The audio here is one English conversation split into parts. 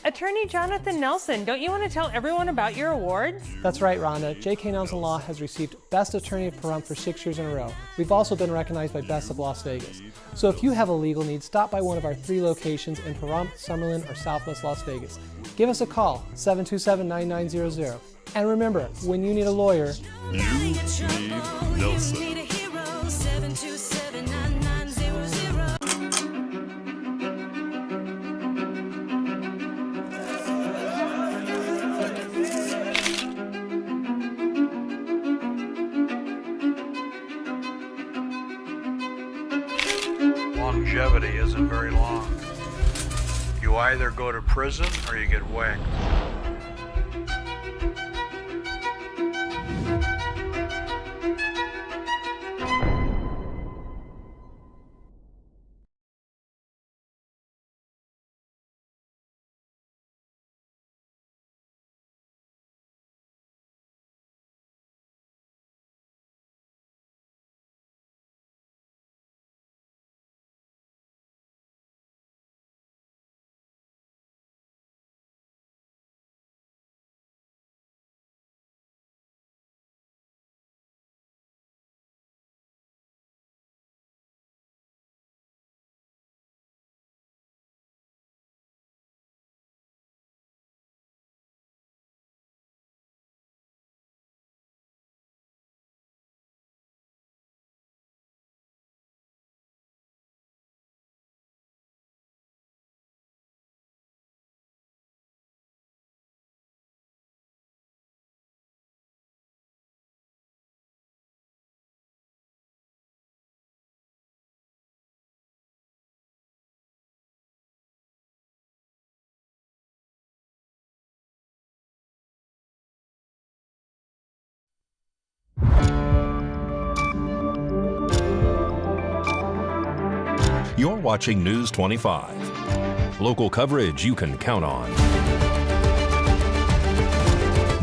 Attorney Jonathan Nelson, don't you want to tell everyone about your awards? That's right, Rhonda. J.K. Nelson Law has received Best Attorney of Pahrump for 6 years in a row. We've also been recognized by Best of Las Vegas. So if you have a legal need, stop by one of our 3 locations in Pahrump, Summerlin, or Southwest Las Vegas. Give us a call, 727-9900. And remember, when you need a lawyer, you need Nelson. Longevity isn't very long. You either go to prison or you get whacked. You're watching News 25. Local coverage you can count on.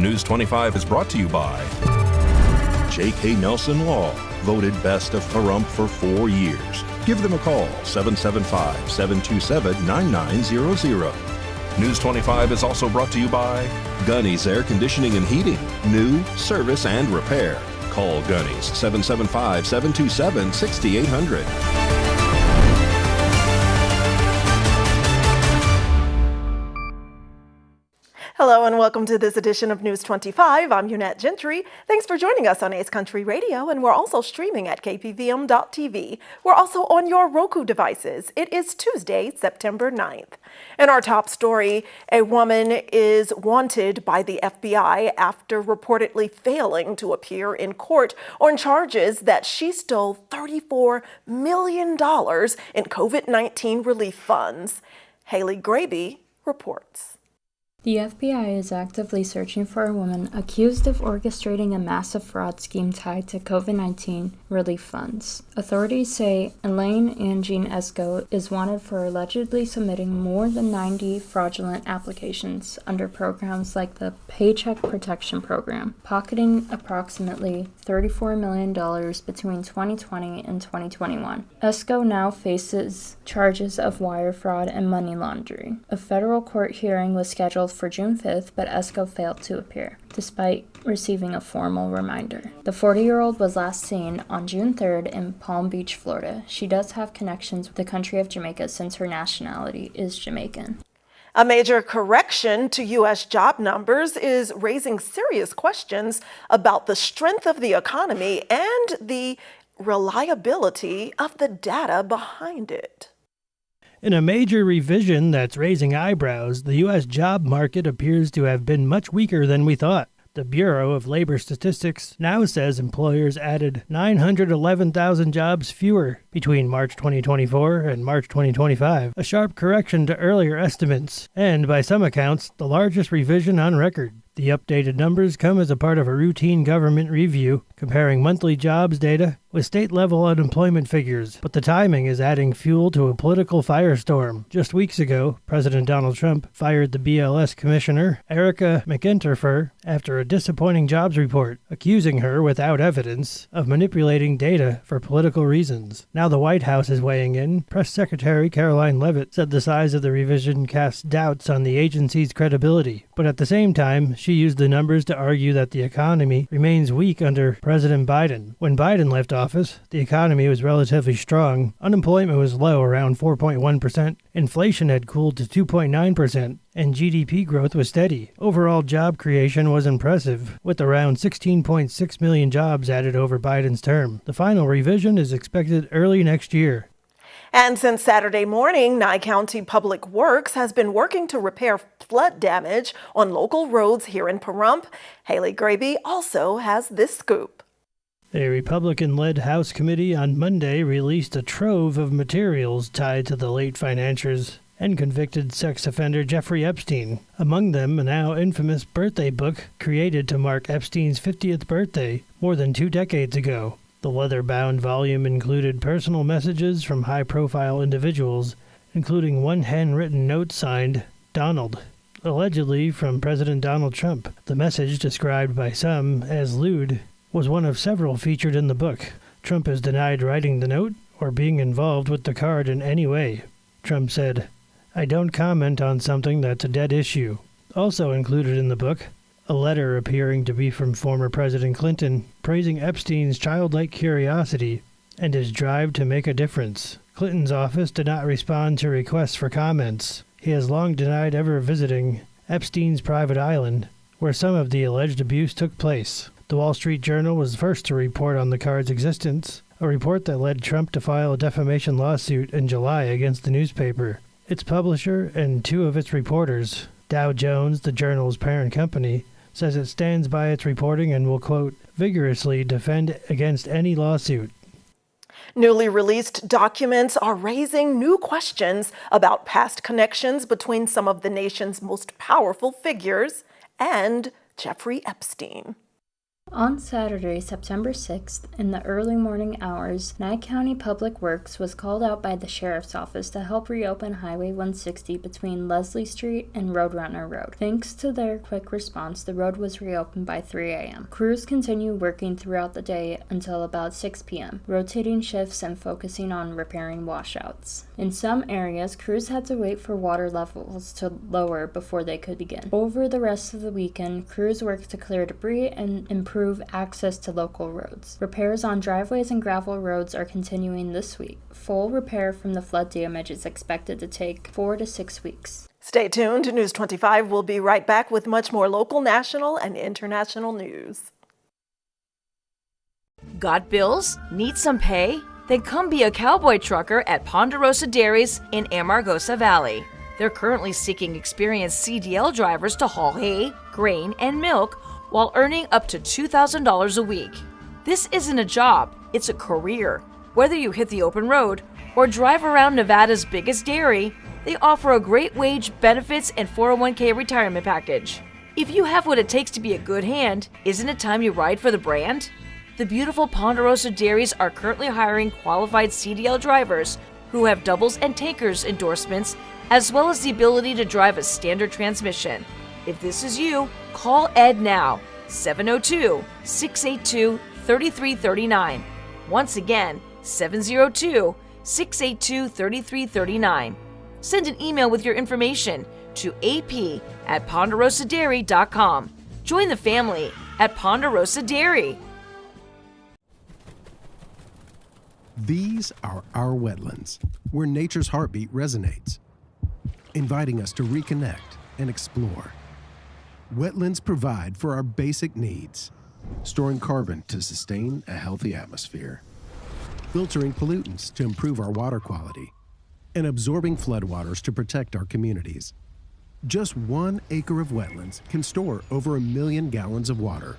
News 25 is brought to you by J.K. Nelson Law, voted Best of Pahrump for 4 years. Give them a call, 775-727-9900. News 25 is also brought to you by Gunny's Air Conditioning and Heating. New, service, and repair. Call Gunny's, 775-727-6800. Hello and welcome to this edition of News 25. I'm Unette Gentry. Thanks for joining us on Ace Country Radio, and we're also streaming at KPVM.TV. We're also on your Roku devices. It is Tuesday, September 9th. In our top story, a woman is wanted by the FBI after reportedly failing to appear in court on charges that she stole $34 million in COVID-19 relief funds. Haley Graby reports. The FBI is actively searching for a woman accused of orchestrating a massive fraud scheme tied to COVID-19 relief funds. Authorities say Elaine Angine Esco is wanted for allegedly submitting more than 90 fraudulent applications under programs like the Paycheck Protection Program, pocketing approximately $34 million between 2020 and 2021. Esco now faces charges of wire fraud and money laundering. A federal court hearing was scheduled for June 5th, but Esco failed to appear, despite receiving a formal reminder. The 40-year-old was last seen on June 3rd in Palm Beach, Florida. She does have connections with the country of Jamaica since her nationality is Jamaican. A major correction to U.S. job numbers is raising serious questions about the strength of the economy and the reliability of the data behind it. In a major revision that's raising eyebrows, the U.S. job market appears to have been much weaker than we thought. The Bureau of Labor Statistics now says employers added 911,000 jobs fewer between March 2024 and March 2025, a sharp correction to earlier estimates, and by some accounts, the largest revision on record. The updated numbers come as a part of a routine government review comparing monthly jobs data with state-level unemployment figures, but the timing is adding fuel to a political firestorm. Just weeks ago, President Donald Trump fired the BLS commissioner, Erica McIntyre, after a disappointing jobs report, accusing her, without evidence, of manipulating data for political reasons. Now the White House is weighing in. Press Secretary Caroline Leavitt said the size of the revision casts doubts on the agency's credibility, but at the same time, she used the numbers to argue that the economy remains weak under President Biden. When Biden left office, the economy was relatively strong, unemployment was low, around 4.1%, inflation had cooled to 2.9%, and GDP growth was steady. Overall job creation was impressive, with around 16.6 million jobs added over Biden's term. The final revision is expected early next year. And since Saturday morning, Nye County Public Works has been working to repair flood damage on local roads here in Pahrump. Haley Graby also has this scoop. A Republican-led House committee on Monday released a trove of materials tied to the late financiers and convicted sex offender Jeffrey Epstein. Among them, a now infamous birthday book created to mark Epstein's 50th birthday more than 2 decades ago. The leather-bound volume included personal messages from high-profile individuals, including one handwritten note signed Donald, allegedly from President Donald Trump. The message, described by some as lewd, was one of several featured in the book. Trump has denied writing the note or being involved with the card in any way. Trump said, "I don't comment on something that's a dead issue." Also included in the book, a letter appearing to be from former President Clinton, praising Epstein's childlike curiosity and his drive to make a difference. Clinton's office did not respond to requests for comments. He has long denied ever visiting Epstein's private island, where some of the alleged abuse took place. The Wall Street Journal was first to report on the card's existence, a report that led Trump to file a defamation lawsuit in July against the newspaper. Its publisher and 2 of its reporters, Dow Jones, the journal's parent company, says it stands by its reporting and will, quote, vigorously defend against any lawsuit. Newly released documents are raising new questions about past connections between some of the nation's most powerful figures and Jeffrey Epstein. On Saturday, September 6th, in the early morning hours, Nye County Public Works was called out by the Sheriff's Office to help reopen Highway 160 between Leslie Street and Roadrunner Road. Thanks to their quick response, the road was reopened by 3 a.m. Crews continued working throughout the day until about 6 p.m., rotating shifts and focusing on repairing washouts. In some areas, crews had to wait for water levels to lower before they could begin. Over the rest of the weekend, crews worked to clear debris and improve access to local roads. Repairs on driveways and gravel roads are continuing this week. Full repair from the flood damage is expected to take 4 to 6 weeks. Stay tuned. News 25 will be right back with much more local, national, and international news. Got bills? Need some pay? Then come be a cowboy trucker at Ponderosa Dairies in Amargosa Valley. They're currently seeking experienced CDL drivers to haul hay, grain, and milk while earning up to $2,000 a week. This isn't a job, it's a career. Whether you hit the open road or drive around Nevada's biggest dairy, they offer a great wage, benefits, and 401k retirement package. If you have what it takes to be a good hand, isn't it time you ride for the brand? The beautiful Ponderosa Dairies are currently hiring qualified CDL drivers who have doubles and tankers endorsements, as well as the ability to drive a standard transmission. If this is you, call Ed now, 702-682-3339. Once again, 702-682-3339. Send an email with your information to ap@ponderosadairy.com. Join the family at Ponderosa Dairy. These are our wetlands, where nature's heartbeat resonates, inviting us to reconnect and explore. Wetlands provide for our basic needs, storing carbon to sustain a healthy atmosphere, filtering pollutants to improve our water quality, and absorbing floodwaters to protect our communities. Just 1 acre of wetlands can store over 1 million gallons of water.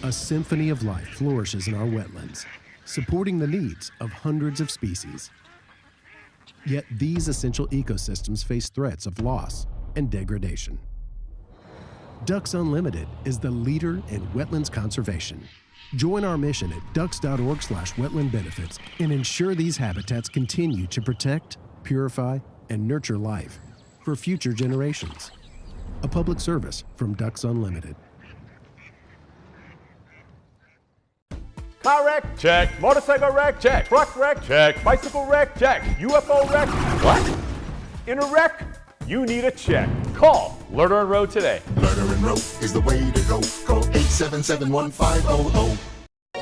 A symphony of life flourishes in our wetlands, supporting the needs of hundreds of species. Yet these essential ecosystems face threats of loss and degradation. Ducks Unlimited is the leader in wetlands conservation. Join our mission at ducks.org/wetland benefits and ensure these habitats continue to protect, purify, and nurture life for future generations. A public service from Ducks Unlimited. Car wreck? Check. Motorcycle wreck? Check. Truck wreck? Check. Bicycle wreck? Check. UFO wreck? What? In a wreck? You need a check. Call Lerner and Rowe today. Lerner and Rowe is the way to go. Call 877-1500.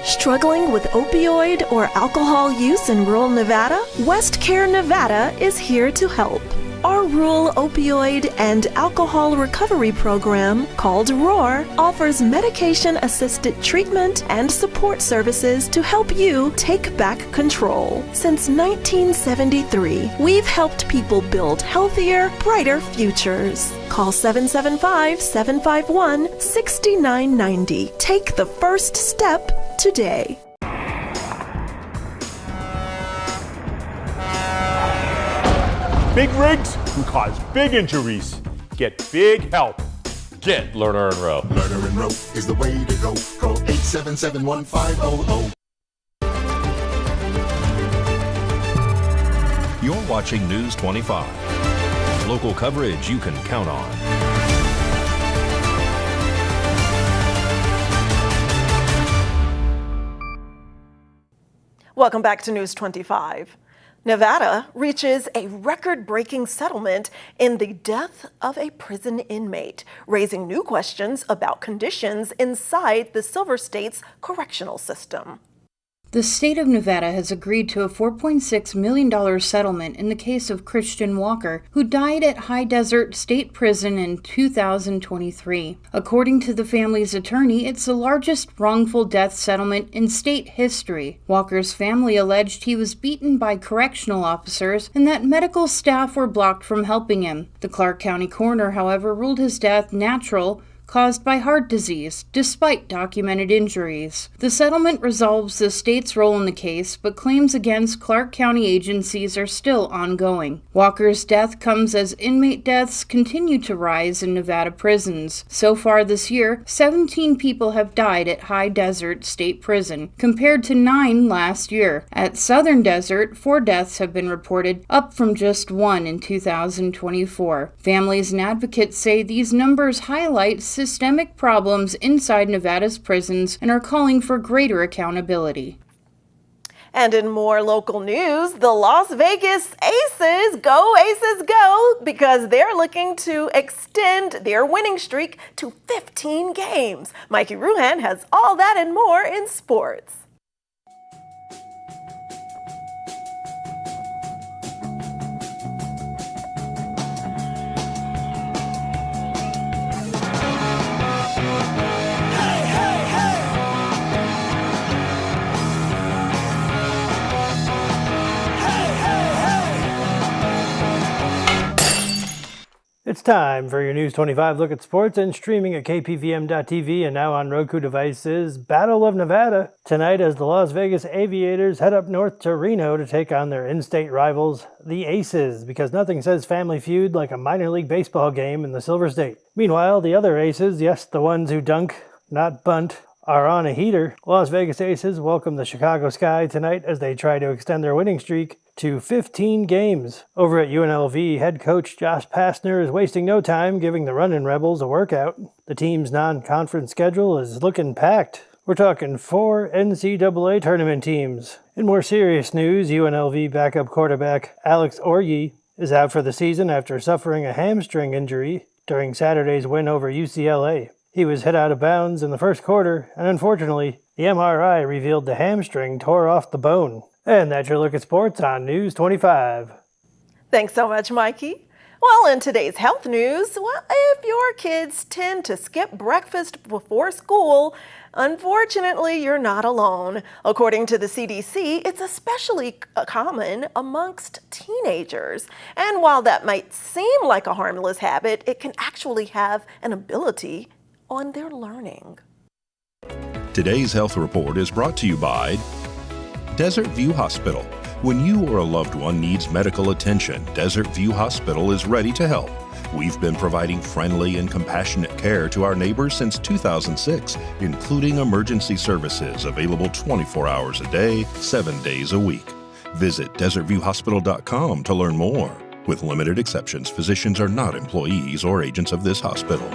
Struggling with opioid or alcohol use in rural Nevada? West Care Nevada is here to help. Our rural opioid and alcohol recovery program, called ROAR, offers medication-assisted treatment and support services to help you take back control. Since 1973, we've helped people build healthier, brighter futures. Call 775-751-6990. Take the first step today. Big rigs can cause big injuries. Get big help. Get Lerner and Rowe. Lerner and Rowe is the way to go. Call 877-1500. You're watching News 25. Local coverage you can count on. Welcome back to News 25. Nevada reaches a record-breaking settlement in the death of a prison inmate, raising new questions about conditions inside the Silver State's correctional system. The state of Nevada has agreed to a $4.6 million settlement in the case of Christian Walker, who died at High Desert State Prison in 2023. According to the family's attorney, it's the largest wrongful death settlement in state history. Walker's family alleged he was beaten by correctional officers and that medical staff were blocked from helping him. The Clark County coroner, however, ruled his death natural, caused by heart disease, despite documented injuries. The settlement resolves the state's role in the case, but claims against Clark County agencies are still ongoing. Walker's death comes as inmate deaths continue to rise in Nevada prisons. So far this year, 17 people have died at High Desert State Prison, compared to 9 last year. At Southern Desert, 4 deaths have been reported, up from just 1 in 2024. Families and advocates say these numbers highlight systemic problems inside Nevada's prisons and are calling for greater accountability. And in more local news, the Las Vegas Aces go, because they're looking to extend their winning streak to 15 games. Mikey Ruhan has all that and more in sports. It's time for your News 25 look at sports and streaming at KPVM.TV and now on Roku devices. Battle of Nevada tonight as the Las Vegas Aviators head up north to Reno to take on their in-state rivals, the Aces, because nothing says family feud like a minor league baseball game in the Silver State. Meanwhile, the other Aces, yes, the ones who dunk, not bunt, are on a heater. Las Vegas Aces welcome the Chicago Sky tonight as they try to extend their winning streak to 15 games. Over at UNLV, head coach Josh Pastner is wasting no time giving the Runnin' Rebels a workout. The team's non-conference schedule is looking packed. We're talking 4 NCAA tournament teams. In more serious news, UNLV backup quarterback Alex Orji is out for the season after suffering a hamstring injury during Saturday's win over UCLA. He was hit out of bounds in the first quarter, and unfortunately, the MRI revealed the hamstring tore off the bone. And that's your look at sports on News 25. Thanks so much, Mikey. Well, in today's health news, if your kids tend to skip breakfast before school, unfortunately, you're not alone. According to the CDC, it's especially common amongst teenagers. And while that might seem like a harmless habit, it can actually have an ability on their learning. Today's health report is brought to you by Desert View Hospital. When you or a loved one needs medical attention, Desert View Hospital is ready to help. We've been providing friendly and compassionate care to our neighbors since 2006, including emergency services available 24 hours a day, 7 days a week. Visit desertviewhospital.com to learn more. With limited exceptions, physicians are not employees or agents of this hospital.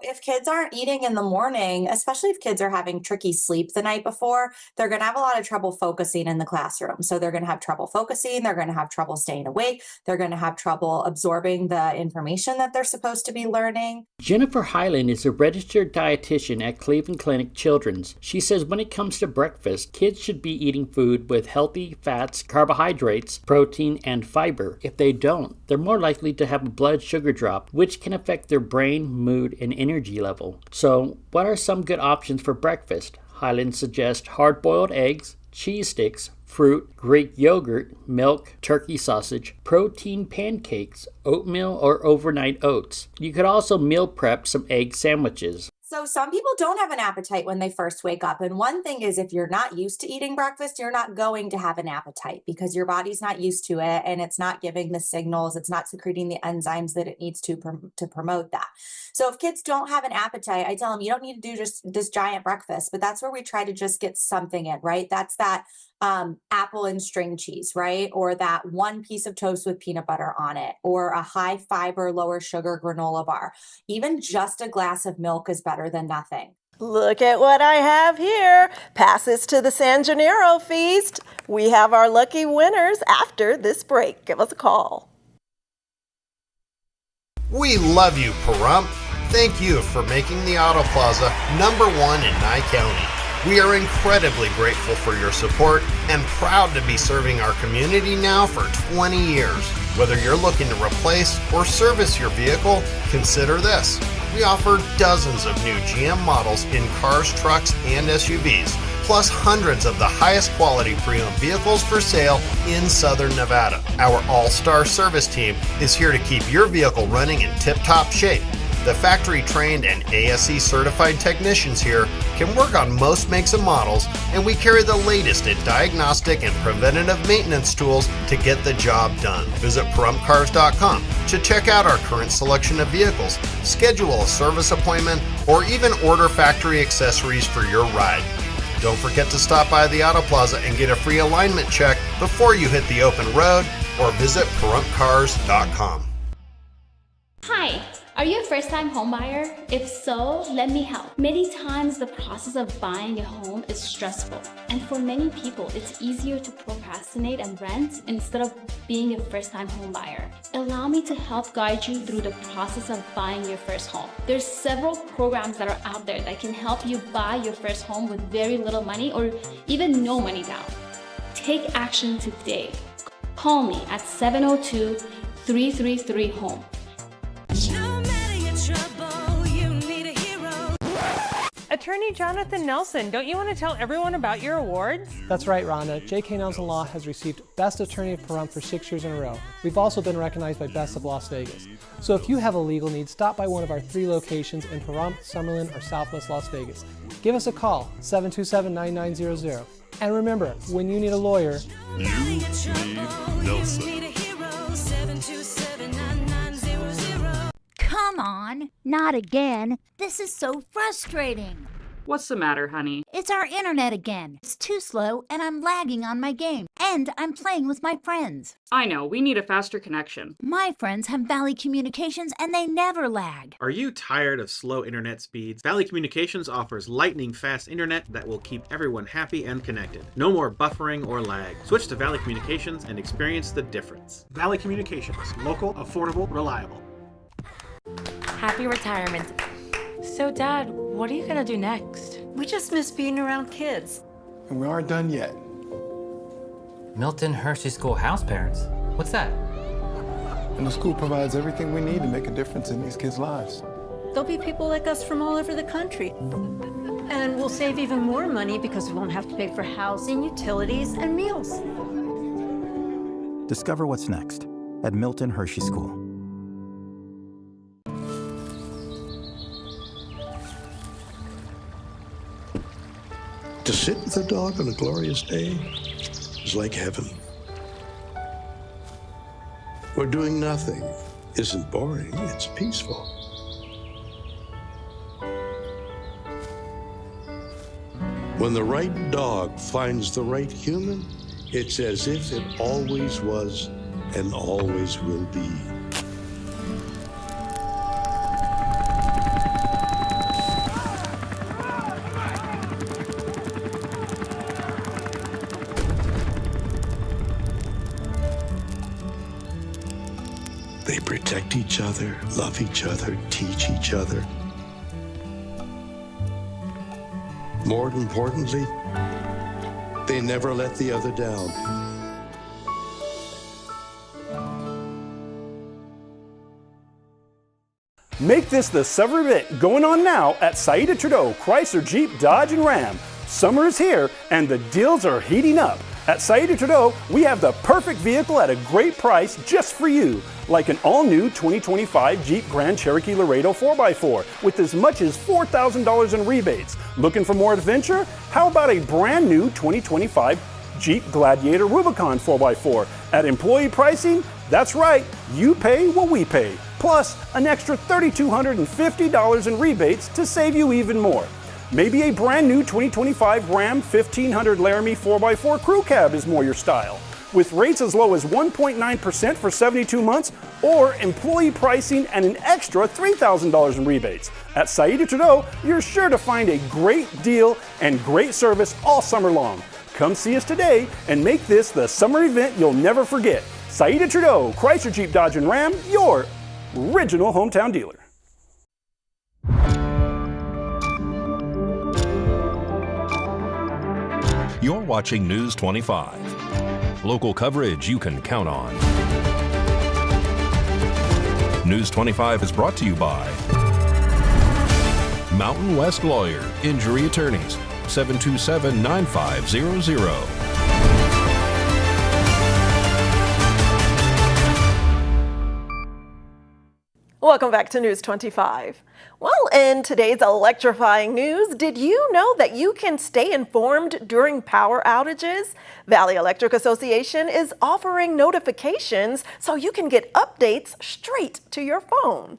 If kids aren't eating in the morning, especially if kids are having tricky sleep the night before, they're going to have a lot of trouble focusing in the classroom. So they're going to have trouble focusing. They're going to have trouble staying awake. They're going to have trouble absorbing the information that they're supposed to be learning. Jennifer Hyland is a registered dietitian at Cleveland Clinic Children's. She says when it comes to breakfast, kids should be eating food with healthy fats, carbohydrates, protein, and fiber. If they don't, they're more likely to have a blood sugar drop, which can affect their brain, mood, and energy level. So, what are some good options for breakfast? Hyland suggests hard-boiled eggs, cheese sticks, fruit, Greek yogurt, milk, turkey sausage, protein pancakes, oatmeal or overnight oats. You could also meal prep some egg sandwiches. So some people don't have an appetite when they first wake up. And one thing is, if you're not used to eating breakfast, you're not going to have an appetite because your body's not used to it and it's not giving the signals. It's not secreting the enzymes that it needs to promote that. So if kids don't have an appetite, I tell them you don't need to do just this giant breakfast, but that's where we try to just get something in, right? That's that apple and string cheese, right? Or that one piece of toast with peanut butter on it, or a high fiber, lower sugar granola bar. Even just a glass of milk is better than nothing. Look at what I have here. Passes to the San Gennaro feast. We have our lucky winners after this break. Give us a call. We love you, Pahrump. Thank you for making the Auto Plaza #1 in Nye County. We are incredibly grateful for your support and proud to be serving our community now for 20 years. Whether you're looking to replace or service your vehicle, consider this. We offer dozens of new GM models in cars, trucks, and SUVs, plus hundreds of the highest quality pre-owned vehicles for sale in Southern Nevada. Our all-star service team is here to keep your vehicle running in tip-top shape. The factory-trained and ASE certified technicians here can work on most makes and models, and we carry the latest in diagnostic and preventative maintenance tools to get the job done. Visit PahrumpCars.com to check out our current selection of vehicles, schedule a service appointment, or even order factory accessories for your ride. Don't forget to stop by the Auto Plaza and get a free alignment check before you hit the open road, or visit PahrumpCars.com. Hi. Are you a first-time homebuyer? If so, let me help. Many times the process of buying a home is stressful, and for many people, it's easier to procrastinate and rent instead of being a first-time homebuyer. Allow me to help guide you through the process of buying your first home. There's several programs that are out there that can help you buy your first home with very little money or even no money down. Take action today. Call me at 702-333-HOME. Attorney Jonathan Nelson, don't you want to tell everyone about your awards? That's right, Rhonda. J.K. Nelson Law has received Best Attorney of Pahrump for 6 years in a row. We've also been recognized by Best of Las Vegas. So if you have a legal need, stop by one of our 3 locations in Pahrump, Summerlin, or Southwest Las Vegas. Give us a call, 727-9900. And remember, when you need a lawyer, you need Nelson. Come on, not again. This is so frustrating. What's the matter, honey? It's our internet again. It's too slow and I'm lagging on my game. And I'm playing with my friends. I know, we need a faster connection. My friends have Valley Communications and they never lag. Are you tired of slow internet speeds? Valley Communications offers lightning fast internet that will keep everyone happy and connected. No more buffering or lag. Switch to Valley Communications and experience the difference. Valley Communications, local, affordable, reliable. Happy retirement. So, Dad, what are you gonna do next? We just miss being around kids. And we aren't done yet. Milton Hershey School house parents? What's that? And the school provides everything we need to make a difference in these kids' lives. There'll be people like us from all over the country. And we'll save even more money because we won't have to pay for housing, utilities, and meals. Discover what's next at Milton Hershey School. To sit with a dog on a glorious day, is like heaven, where doing nothing isn't boring, it's peaceful. When the right dog finds the right human, it's as if it always was and always will be. They protect each other, love each other, teach each other. More importantly, they never let the other down. Make this the summer event going on now at Saida Trudeau Chrysler Jeep Dodge and Ram. Summer is here and the deals are heating up. At Saida Trudeau, we have the perfect vehicle at a great price just for you. Like an all-new 2025 Jeep Grand Cherokee Laredo 4x4 with as much as $4,000 in rebates. Looking for more adventure? How about a brand new 2025 Jeep Gladiator Rubicon 4x4 at employee pricing? That's right, you pay what we pay, plus an extra $3,250 in rebates to save you even more. Maybe a brand new 2025 Ram 1500 Laramie 4x4 Crew Cab is more your style, with rates as low as 1.9% for 72 months or employee pricing and an extra $3,000 in rebates. At Saida Trudeau, you're sure to find a great deal and great service all summer long. Come see us today and make this the summer event you'll never forget. Saida Trudeau, Chrysler Jeep Dodge and Ram, your original hometown dealer. You're watching News 25. Local coverage you can count on. News 25 is brought to you by Mountain West Lawyer, Injury Attorneys, 727-9500. Welcome back to News 25. Well, in today's electrifying news, did you know that you can stay informed during power outages? Valley Electric Association is offering notifications so you can get updates straight to your phone.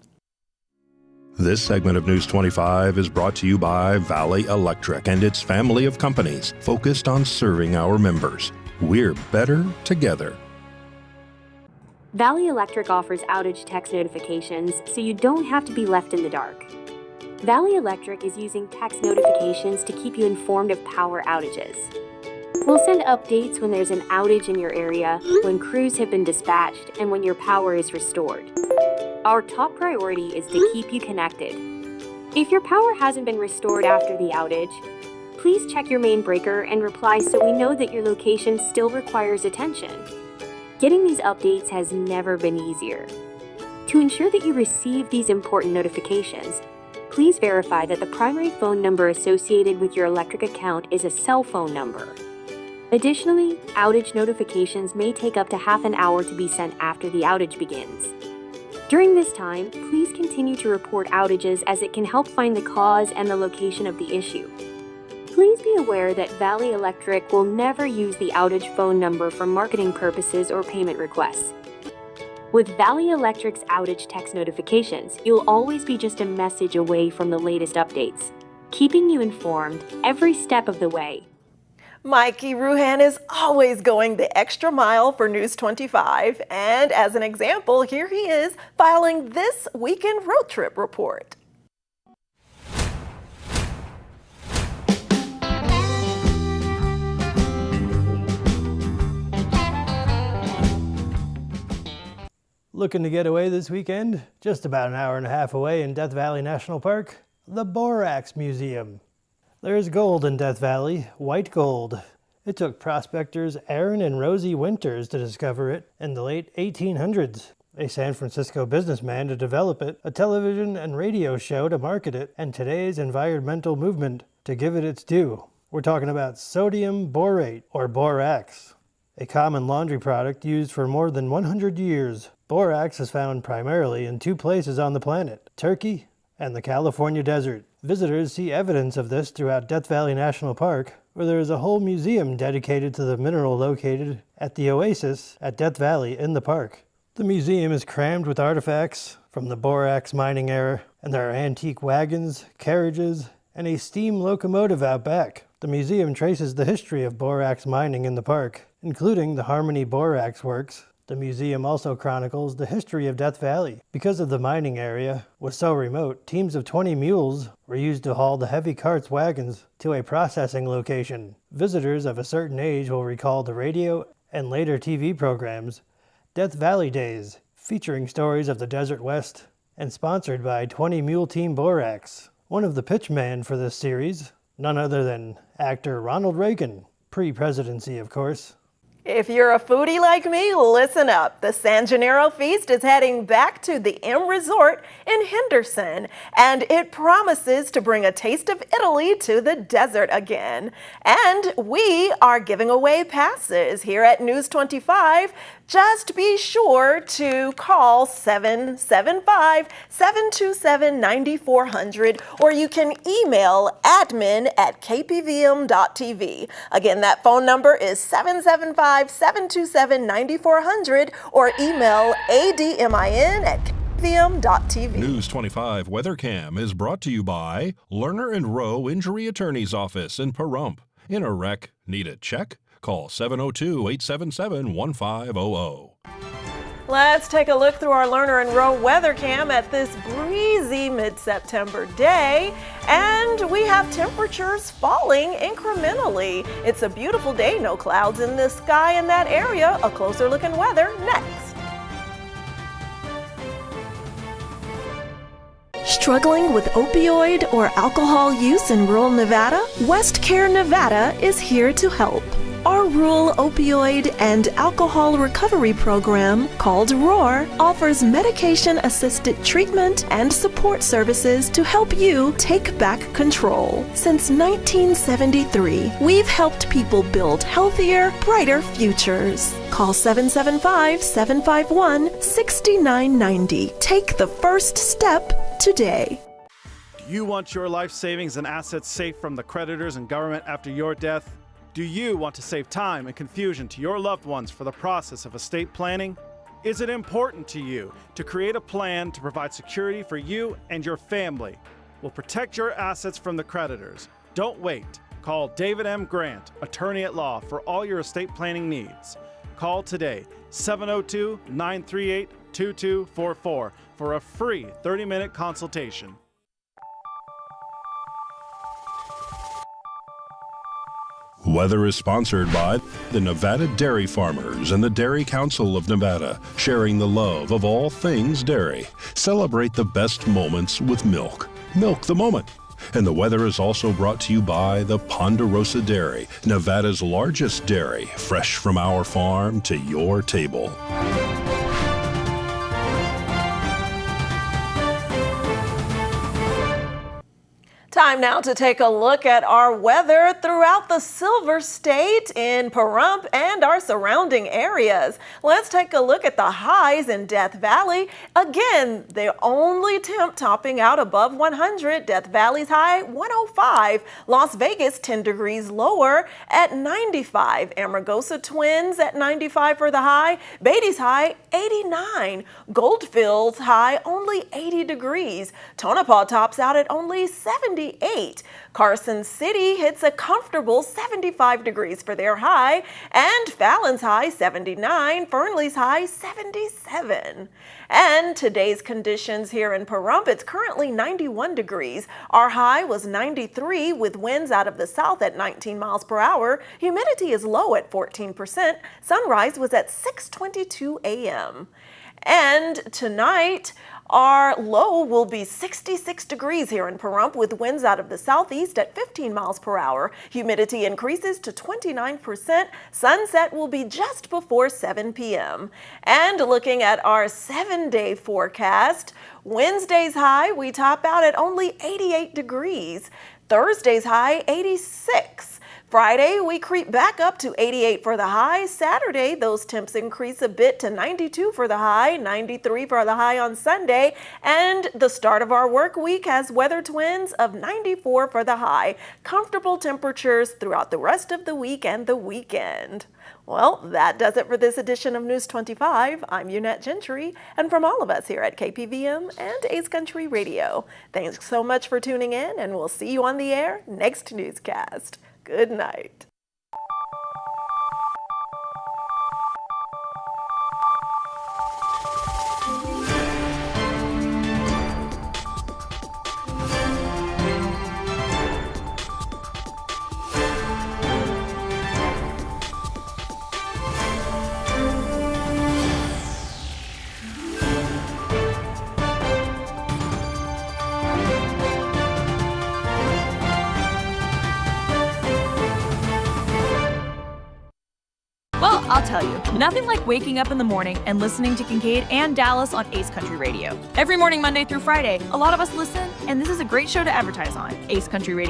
This segment of News 25 is brought to you by Valley Electric and its family of companies focused on serving our members. We're better together. Valley Electric offers outage text notifications so you don't have to be left in the dark. Valley Electric is using text notifications to keep you informed of power outages. We'll send updates when there's an outage in your area, when crews have been dispatched, and when your power is restored. Our top priority is to keep you connected. If your power hasn't been restored after the outage, please check your main breaker and reply so we know that your location still requires attention. Getting these updates has never been easier. To ensure that you receive these important notifications, please verify that the primary phone number associated with your electric account is a cell phone number. Additionally, outage notifications may take up to half an hour to be sent after the outage begins. During this time, please continue to report outages as it can help find the cause and the location of the issue. Please be aware that Valley Electric will never use the outage phone number for marketing purposes or payment requests. With Valley Electric's outage text notifications, you'll always be just a message away from the latest updates, keeping you informed every step of the way. Mikey Ruhan is always going the extra mile for News 25, and as an example, here he is filing this weekend road trip report. Looking to get away this weekend? Just about an hour and a half away in Death Valley National Park, the Borax Museum. There's gold in Death Valley, white gold. It took prospectors Aaron and Rosie Winters to discover it in the late 1800s. A San Francisco businessman to develop it, a television and radio show to market it, and today's environmental movement to give it its due. We're talking about sodium borate, or borax, a common laundry product used for more than 100 years. Borax is found primarily in two places on the planet, Turkey and the California desert. Visitors see evidence of this throughout Death Valley National Park, where there is a whole museum dedicated to the mineral located at the oasis at Death Valley in the park. The museum is crammed with artifacts from the borax mining era, and there are antique wagons, carriages, and a steam locomotive out back. The museum traces the history of borax mining in the park, including the Harmony Borax Works. The museum also chronicles the history of Death Valley. Because of the mining area was so remote, teams of 20 mules were used to haul the heavy carts wagons to a processing location. Visitors of a certain age will recall the radio and later TV programs Death Valley Days, featuring stories of the Desert West and sponsored by 20 Mule Team Borax. One of the pitchmen for this series, none other than actor Ronald Reagan, pre-presidency of course. If you're a foodie like me, listen up. The San Gennaro Feast is heading back to the M Resort in Henderson, and it promises to bring a taste of Italy to the desert again. And we are giving away passes here at News 25. Just be sure to call 775-727-9400, or you can email admin@kpvm.tv. Again, that phone number is 775-727-9400, or email admin@kpvm.tv. News 25 WeatherCam is brought to you by Lerner and Rowe Injury Attorney's Office in Pahrump. In a wreck, need a check? Call 702-877-1500. Let's take a look through our Lerner and Rowe weather cam at this breezy mid-September day, and we have temperatures falling incrementally. It's a beautiful day, no clouds in the sky in that area. A closer look at weather next. Struggling with opioid or alcohol use in rural Nevada? WestCare Nevada is here to help. Our rural opioid and alcohol recovery program, called ROAR, offers medication-assisted treatment and support services to help you take back control. Since 1973, we've helped people build healthier, brighter futures. Call 775-751-6990. Take the first step today. Do you want your life savings and assets safe from the creditors and government after your death? Do you want to save time and confusion to your loved ones for the process of estate planning? Is it important to you to create a plan to provide security for you and your family? We'll protect your assets from the creditors. Don't wait. Call David M. Grant, attorney at law, for all your estate planning needs. Call today, 702-938-2244 for a free 30-minute consultation. Weather is sponsored by the Nevada Dairy Farmers and the Dairy Council of Nevada, sharing the love of all things dairy. Celebrate the best moments with milk. Milk the moment. And the weather is also brought to you by the Ponderosa Dairy, Nevada's largest dairy, fresh from our farm to your table. Time now to take a look at our weather throughout the Silver State, in Pahrump and our surrounding areas. Let's take a look at the highs in Death Valley. Again, the only temp topping out above 100. Death Valley's high 105. Las Vegas 10 degrees lower at 95. Amargosa Twins at 95 for the high. Beatty's high 89. Goldfield's high only 80 degrees. Tonopah tops out at only 78. Carson City hits a comfortable 75 degrees for their high, and Fallon's high 79, Fernley's high 77. And today's conditions here in Pahrump, it's currently 91 degrees. Our high was 93 with winds out of the south at 19 miles per hour. Humidity is low at 14%. Sunrise was at 6:22 a.m. And tonight, our low will be 66 degrees here in Pahrump with winds out of the southeast at 15 miles per hour. Humidity increases to 29%. Sunset will be just before 7 p.m. And looking at our 7-day forecast, Wednesday's high, we top out at only 88 degrees. Thursday's high, 86. Friday, we creep back up to 88 for the high. Saturday, those temps increase a bit to 92 for the high, 93 for the high on Sunday. And the start of our work week has weather twins of 94 for the high. Comfortable temperatures throughout the rest of the week and the weekend. Well, that does it for this edition of News 25. I'm Unette Gentry, and from all of us here at KPVM and Ace Country Radio, thanks so much for tuning in, and we'll see you on the air next newscast. Good night. Well, I'll tell you, nothing like waking up in the morning and listening to Kincaid and Dallas on Ace Country Radio. Every morning, Monday through Friday, a lot of us listen, and this is a great show to advertise on. Ace Country Radio.